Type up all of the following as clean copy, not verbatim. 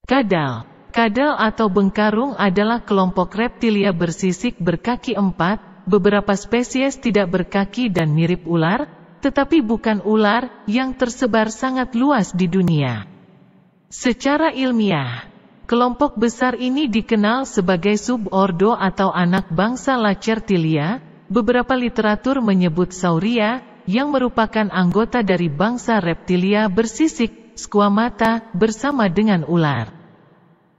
Kadal. Kadal atau bengkarung adalah kelompok reptilia bersisik berkaki 4, beberapa spesies tidak berkaki dan mirip ular, tetapi bukan ular, yang tersebar sangat luas di dunia. Secara ilmiah, kelompok besar ini dikenal sebagai subordo atau anak bangsa Lacertilia. Beberapa literatur menyebut Sauria, yang merupakan anggota dari bangsa reptilia bersisik, squamata, bersama dengan ular.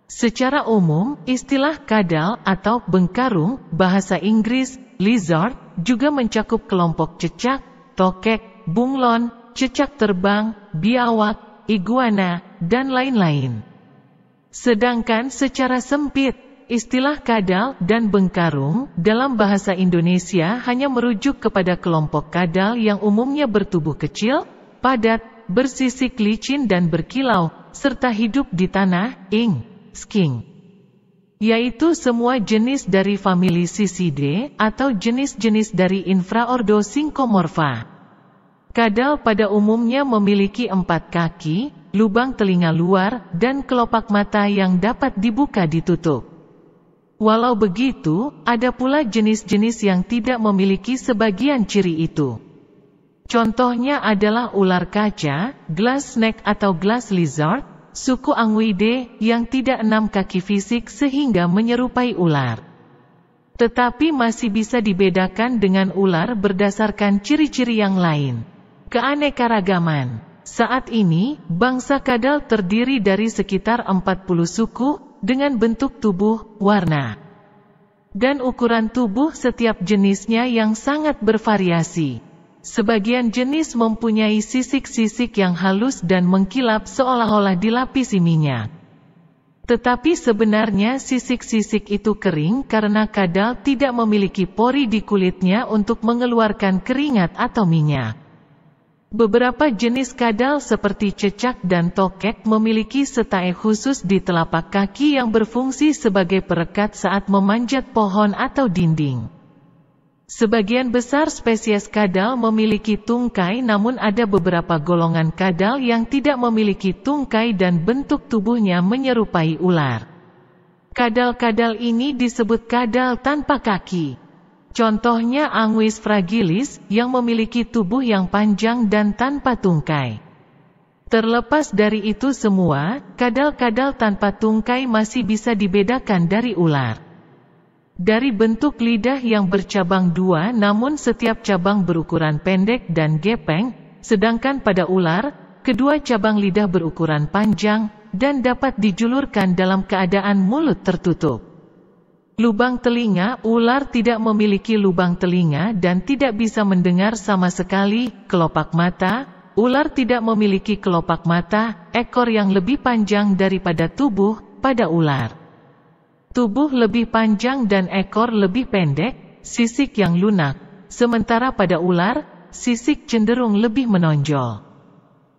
Secara umum, istilah kadal atau bengkarung, bahasa Inggris, lizard, juga mencakup kelompok cecak, tokek, bunglon, cecak terbang, biawak, iguana, dan lain-lain. Sedangkan secara sempit, istilah kadal dan bengkarung dalam bahasa Indonesia hanya merujuk kepada kelompok kadal yang umumnya bertubuh kecil, padat, bersisik licin dan berkilau, serta hidup di tanah, sking, yaitu semua jenis dari famili Sisidae atau jenis-jenis dari infraordo Syncomorpha. Kadal pada umumnya memiliki 4 kaki, lubang telinga luar, dan kelopak mata yang dapat dibuka ditutup. Walau begitu, ada pula jenis-jenis yang tidak memiliki sebagian ciri itu. Contohnya adalah ular kaca, glass snake atau glass lizard, suku Anguidae yang tidak 6 kaki fisik sehingga menyerupai ular. Tetapi masih bisa dibedakan dengan ular berdasarkan ciri-ciri yang lain. Keanekaragaman. Saat ini, bangsa kadal terdiri dari sekitar 40 suku, dengan bentuk tubuh, warna, dan ukuran tubuh setiap jenisnya yang sangat bervariasi. Sebagian jenis mempunyai sisik-sisik yang halus dan mengkilap seolah-olah dilapisi minyak. Tetapi sebenarnya sisik-sisik itu kering karena kadal tidak memiliki pori di kulitnya untuk mengeluarkan keringat atau minyak. Beberapa jenis kadal seperti cecak dan tokek memiliki setae khusus di telapak kaki yang berfungsi sebagai perekat saat memanjat pohon atau dinding. Sebagian besar spesies kadal memiliki tungkai, namun ada beberapa golongan kadal yang tidak memiliki tungkai dan bentuk tubuhnya menyerupai ular. Kadal-kadal ini disebut kadal tanpa kaki. Contohnya Anguis fragilis, yang memiliki tubuh yang panjang dan tanpa tungkai. Terlepas dari itu semua, kadal-kadal tanpa tungkai masih bisa dibedakan dari ular. Dari bentuk lidah yang bercabang 2, namun setiap cabang berukuran pendek dan gepeng, sedangkan pada ular, kedua cabang lidah berukuran panjang, dan dapat dijulurkan dalam keadaan mulut tertutup. Lubang telinga. Ular tidak memiliki lubang telinga dan tidak bisa mendengar sama sekali. Kelopak mata. Ular tidak memiliki kelopak mata, ekor yang lebih panjang daripada tubuh, pada ular. Tubuh lebih panjang dan ekor lebih pendek, sisik yang lunak. Sementara pada ular, sisik cenderung lebih menonjol.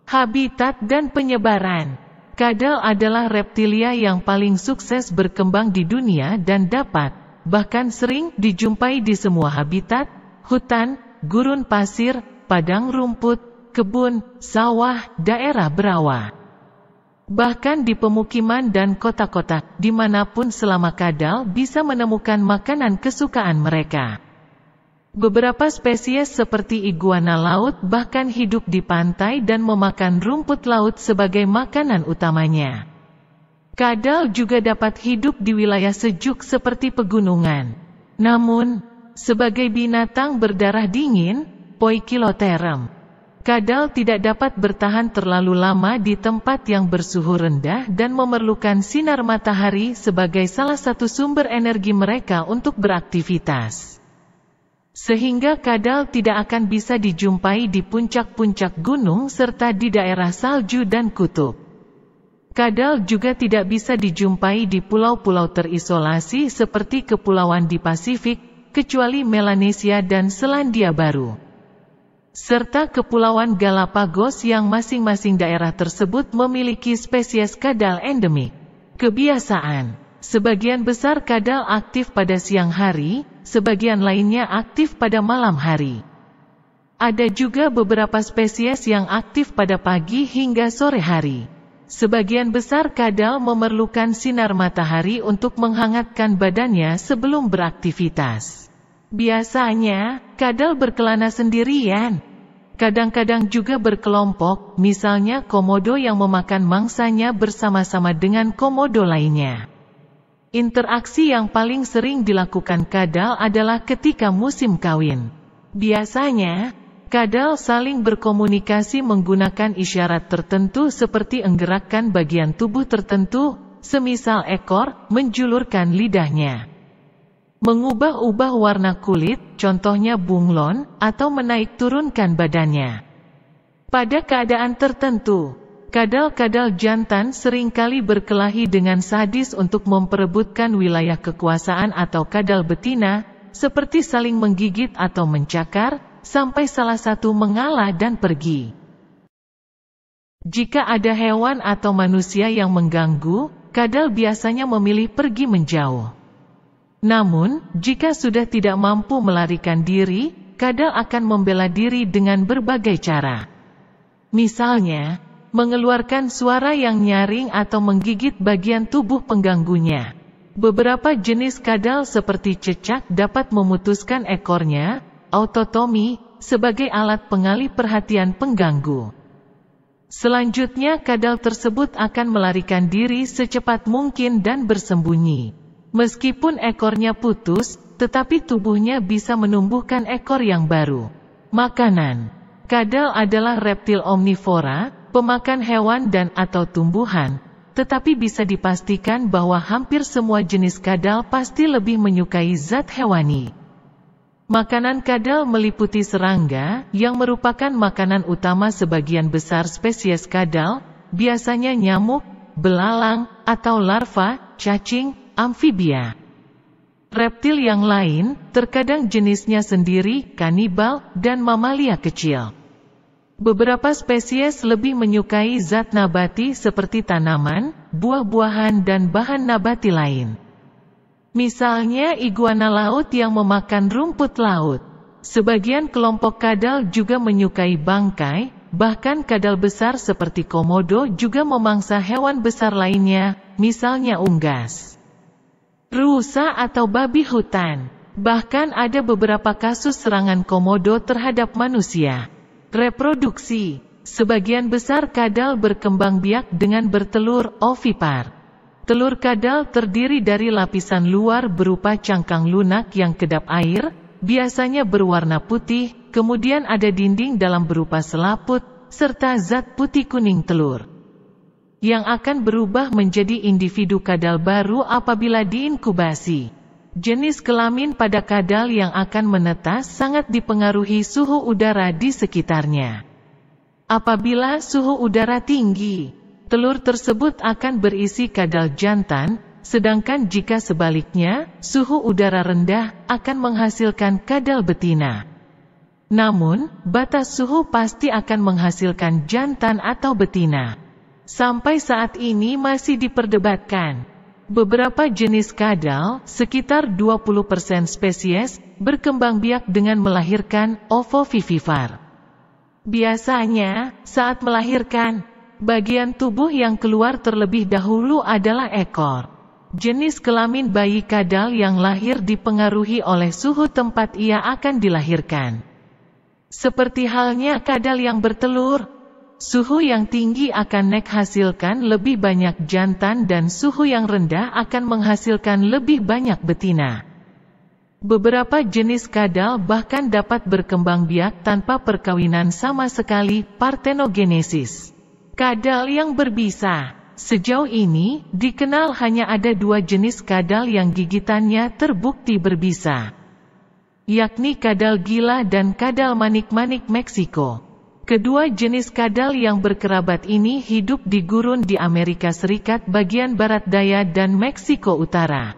Habitat dan penyebaran. Kadal adalah reptilia yang paling sukses berkembang di dunia dan dapat, bahkan sering dijumpai di semua habitat, hutan, gurun pasir, padang rumput, kebun, sawah, daerah berawa. Bahkan di pemukiman dan kota-kota, dimanapun selama kadal bisa menemukan makanan kesukaan mereka. Beberapa spesies seperti iguana laut bahkan hidup di pantai dan memakan rumput laut sebagai makanan utamanya. Kadal juga dapat hidup di wilayah sejuk seperti pegunungan. Namun, sebagai binatang berdarah dingin, Poikilotherium, kadal tidak dapat bertahan terlalu lama di tempat yang bersuhu rendah dan memerlukan sinar matahari sebagai salah satu sumber energi mereka untuk beraktivitas. Sehingga kadal tidak akan bisa dijumpai di puncak-puncak gunung serta di daerah salju dan kutub. Kadal juga tidak bisa dijumpai di pulau-pulau terisolasi seperti kepulauan di Pasifik, kecuali Melanesia dan Selandia Baru, serta Kepulauan Galapagos yang masing-masing daerah tersebut memiliki spesies kadal endemik. Kebiasaan. Sebagian besar kadal aktif pada siang hari, sebagian lainnya aktif pada malam hari. Ada juga beberapa spesies yang aktif pada pagi hingga sore hari. Sebagian besar kadal memerlukan sinar matahari untuk menghangatkan badannya sebelum beraktivitas. Biasanya, kadal berkelana sendirian. Kadang-kadang juga berkelompok, misalnya komodo yang memakan mangsanya bersama-sama dengan komodo lainnya. Interaksi yang paling sering dilakukan kadal adalah ketika musim kawin. Biasanya, kadal saling berkomunikasi menggunakan isyarat tertentu seperti menggerakkan bagian tubuh tertentu, semisal ekor menjulurkan lidahnya, mengubah-ubah warna kulit, contohnya bunglon, atau menaik turunkan badannya. Pada keadaan tertentu, kadal-kadal jantan seringkali berkelahi dengan sadis untuk memperebutkan wilayah kekuasaan atau kadal betina, seperti saling menggigit atau mencakar, sampai salah satu mengalah dan pergi. Jika ada hewan atau manusia yang mengganggu, kadal biasanya memilih pergi menjauh. Namun, jika sudah tidak mampu melarikan diri, kadal akan membela diri dengan berbagai cara. Misalnya, mengeluarkan suara yang nyaring atau menggigit bagian tubuh pengganggunya. Beberapa jenis kadal seperti cecak dapat memutuskan ekornya, autotomi, sebagai alat pengalih perhatian pengganggu. Selanjutnya kadal tersebut akan melarikan diri secepat mungkin dan bersembunyi. Meskipun ekornya putus, tetapi tubuhnya bisa menumbuhkan ekor yang baru. Makanan. Kadal adalah reptil omnivora, pemakan hewan dan atau tumbuhan, tetapi bisa dipastikan bahwa hampir semua jenis kadal pasti lebih menyukai zat hewani. Makanan kadal meliputi serangga, yang merupakan makanan utama sebagian besar spesies kadal, biasanya nyamuk, belalang, atau larva, cacing, amfibia. Reptil yang lain, terkadang jenisnya sendiri, kanibal, dan mamalia kecil. Beberapa spesies lebih menyukai zat nabati seperti tanaman, buah-buahan dan bahan nabati lain. Misalnya iguana laut yang memakan rumput laut. Sebagian kelompok kadal juga menyukai bangkai, bahkan kadal besar seperti komodo juga memangsa hewan besar lainnya, misalnya unggas, rusa atau babi hutan. Bahkan ada beberapa kasus serangan komodo terhadap manusia. Reproduksi. Sebagian besar kadal berkembang biak dengan bertelur, ovipar. Telur kadal terdiri dari lapisan luar berupa cangkang lunak yang kedap air, biasanya berwarna putih, kemudian ada dinding dalam berupa selaput, serta zat putih kuning telur, yang akan berubah menjadi individu kadal baru apabila diinkubasi. Jenis kelamin pada kadal yang akan menetas sangat dipengaruhi suhu udara di sekitarnya. Apabila suhu udara tinggi, telur tersebut akan berisi kadal jantan, sedangkan jika sebaliknya, suhu udara rendah akan menghasilkan kadal betina. Namun, batas suhu pasti akan menghasilkan jantan atau betina. Sampai saat ini masih diperdebatkan. Beberapa jenis kadal, sekitar 20% spesies, berkembang biak dengan melahirkan ovovivipar. Biasanya, saat melahirkan, bagian tubuh yang keluar terlebih dahulu adalah ekor. Jenis kelamin bayi kadal yang lahir dipengaruhi oleh suhu tempat ia akan dilahirkan. Seperti halnya kadal yang bertelur, suhu yang tinggi akan menghasilkan lebih banyak jantan dan suhu yang rendah akan menghasilkan lebih banyak betina. Beberapa jenis kadal bahkan dapat berkembang biak tanpa perkawinan sama sekali, partenogenesis. Kadal yang berbisa. Sejauh ini, dikenal hanya ada 2 jenis kadal yang gigitannya terbukti berbisa, yakni kadal gila dan kadal manik-manik Meksiko. Kedua jenis kadal yang berkerabat ini hidup di gurun di Amerika Serikat bagian barat daya dan Meksiko Utara.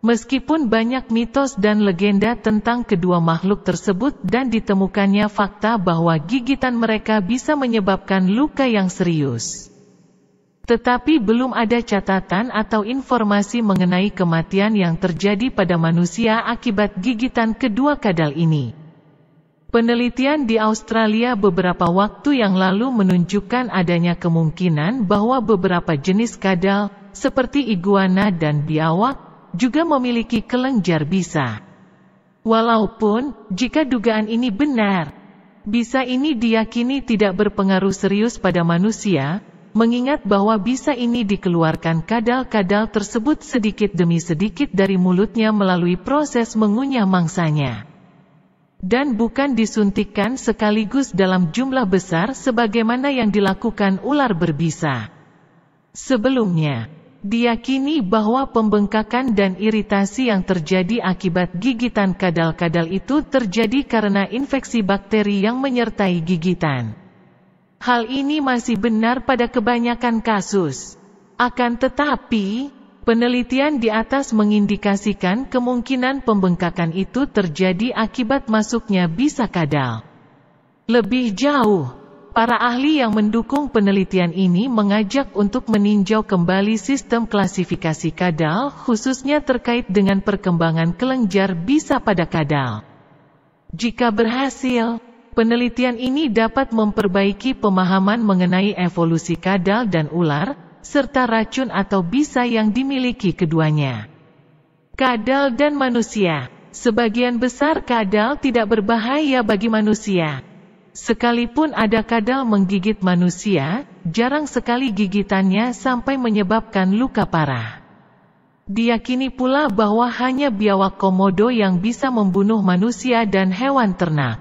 Meskipun banyak mitos dan legenda tentang kedua makhluk tersebut dan ditemukannya fakta bahwa gigitan mereka bisa menyebabkan luka yang serius, tetapi belum ada catatan atau informasi mengenai kematian yang terjadi pada manusia akibat gigitan kedua kadal ini. Penelitian di Australia beberapa waktu yang lalu menunjukkan adanya kemungkinan bahwa beberapa jenis kadal, seperti iguana dan biawak, juga memiliki kelenjar bisa. Walaupun, jika dugaan ini benar, bisa ini diyakini tidak berpengaruh serius pada manusia, mengingat bahwa bisa ini dikeluarkan kadal-kadal tersebut sedikit demi sedikit dari mulutnya melalui proses mengunyah mangsanya. Dan bukan disuntikkan sekaligus dalam jumlah besar sebagaimana yang dilakukan ular berbisa. Sebelumnya, diyakini bahwa pembengkakan dan iritasi yang terjadi akibat gigitan kadal-kadal itu terjadi karena infeksi bakteri yang menyertai gigitan. Hal ini masih benar pada kebanyakan kasus. Akan tetapi, penelitian di atas mengindikasikan kemungkinan pembengkakan itu terjadi akibat masuknya bisa kadal. Lebih jauh, para ahli yang mendukung penelitian ini mengajak untuk meninjau kembali sistem klasifikasi kadal, khususnya terkait dengan perkembangan kelenjar bisa pada kadal. Jika berhasil, penelitian ini dapat memperbaiki pemahaman mengenai evolusi kadal dan ular, serta racun atau bisa yang dimiliki keduanya. Kadal dan manusia. Sebagian besar kadal tidak berbahaya bagi manusia. Sekalipun ada kadal menggigit manusia, jarang sekali gigitannya sampai menyebabkan luka parah. Diyakini pula bahwa hanya biawak komodo yang bisa membunuh manusia dan hewan ternak.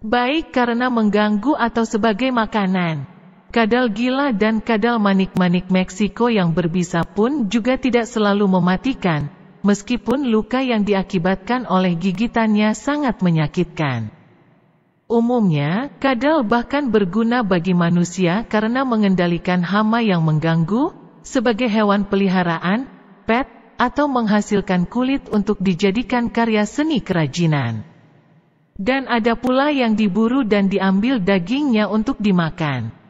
Baik karena mengganggu atau sebagai makanan. Kadal gila dan kadal manik-manik Meksiko yang berbisa pun juga tidak selalu mematikan, meskipun luka yang diakibatkan oleh gigitannya sangat menyakitkan. Umumnya, kadal bahkan berguna bagi manusia karena mengendalikan hama yang mengganggu, sebagai hewan peliharaan, pet, atau menghasilkan kulit untuk dijadikan karya seni kerajinan. Dan ada pula yang diburu dan diambil dagingnya untuk dimakan.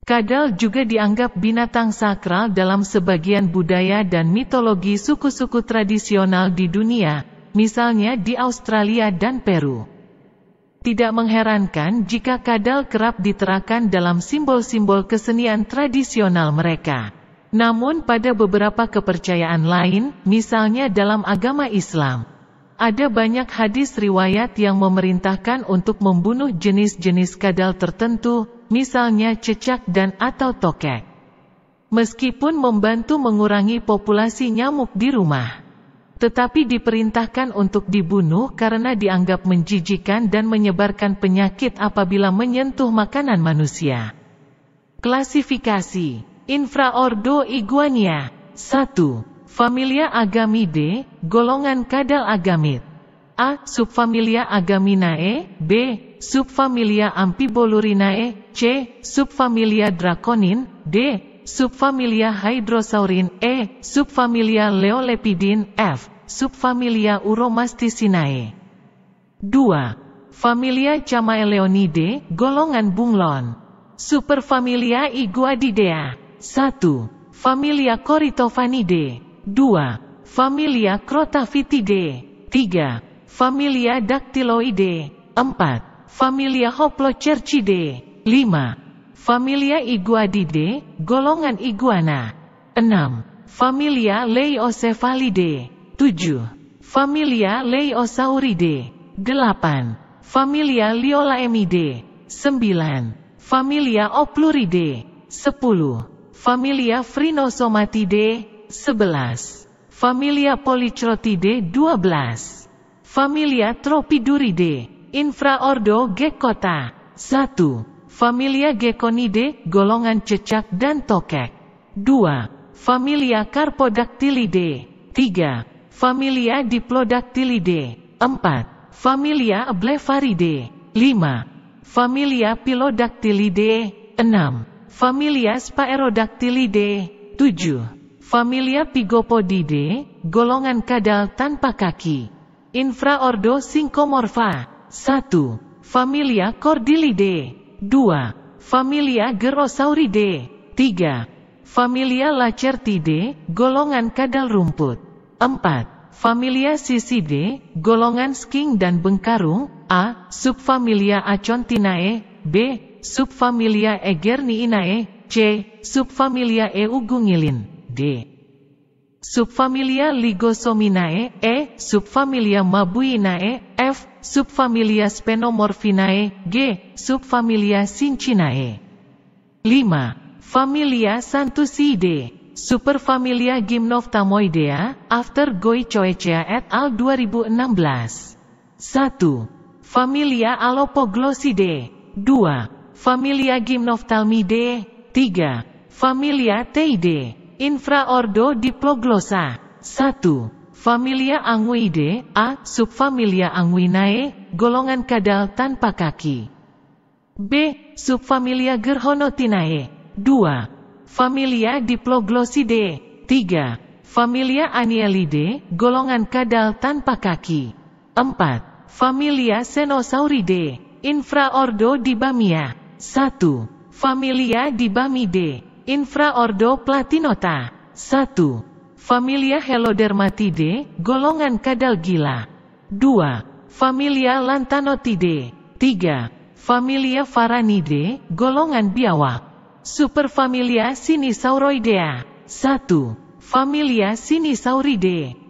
Kadal juga dianggap binatang sakral dalam sebagian budaya dan mitologi suku-suku tradisional di dunia, misalnya di Australia dan Peru. Tidak mengherankan jika kadal kerap diterakan dalam simbol-simbol kesenian tradisional mereka. Namun pada beberapa kepercayaan lain, misalnya dalam agama Islam, ada banyak hadis riwayat yang memerintahkan untuk membunuh jenis-jenis kadal tertentu, misalnya cecak dan atau tokek. Meskipun membantu mengurangi populasi nyamuk di rumah, tetapi diperintahkan untuk dibunuh karena dianggap menjijikan dan menyebarkan penyakit apabila menyentuh makanan manusia. Klasifikasi Infraordo Iguania. 1. Familia Agamidae, golongan kadal agamid. A. Subfamilia Agaminae. B. Subfamilia Amphibolurinae. C. Subfamilia Draconin. D. Subfamilia Hydrosaurin. E. Subfamilia Leolepidin. F. Subfamilia Uromasticinae. 2. Familia Chamaeleonidae, golongan bunglon. Superfamilia Iguadidea. 1. Familia Corythophanidae. 2. Familia Crotaphytidae. 3. Familia Dactyloidae. 4. Familia Hoplocercidae. 5. Familia Iguanidae, golongan iguana. 6. Familia Leiocephalidae. 7. Familia Leiosauridae. 8. Familia Liolaemidae. 9. Familia Opluridae. 10. Familia Phrynosomatidae. 11. Familia Polychrotidae. 12. Familia Tropiduridae. Infraordo Geckota. 1. Familia Geckonidae, golongan cecak dan tokek. 2. Familia Carpodactylidae. 3. Familia Diplodactylidae. 4. Familia Blefaridae. 5. Familia Pilodactylidae. 6. Familia Spaerodactylidae. 7. Familia Pygopodidae, golongan kadal tanpa kaki. Infraordo Syncomorpha. 1. Familia Cordyllidae. 2. Familia Gerosauridae. 3. Familia Lacertidae, golongan kadal rumput. 4. Familia Sisidae, golongan sking dan bengkarung. A. Subfamilia Acontinae. B. Subfamilia Egerniinae. C. Subfamilia Eugungilin. D. Subfamilia Ligosominae. E. Subfamilia Mabuinae. F. Subfamilia Spenomorphinae. G. Subfamilia Cinchinae. 5. Familia Santusidae. Superfamilia Gymnophthalmoidea, after Goicoechea et al. 2016. 1. Familia Alopoglosidae. 2. Familia Gymnophthalmidae. 3. Familia Theidae. Infraordo Diploglossa. 1. Familia Anguidae. A. Subfamilia Anguinae, golongan kadal tanpa kaki. B. Subfamilia Gerhonotinae. 2. Familia Diploglosidae. 3. Familia Anielidae, golongan kadal tanpa kaki. 4. Familia Cenosauridae. Infraordo Dibamia. 1. Familia Dibamidae. Infraordo Platinota. 1. Familia Helodermatidae, golongan kadal gila. 2. Familia Lantanotidae. 3. Familia Varanidae, golongan biawak. Superfamilia Sinisauroidea. 1. Familia Sinisauridae.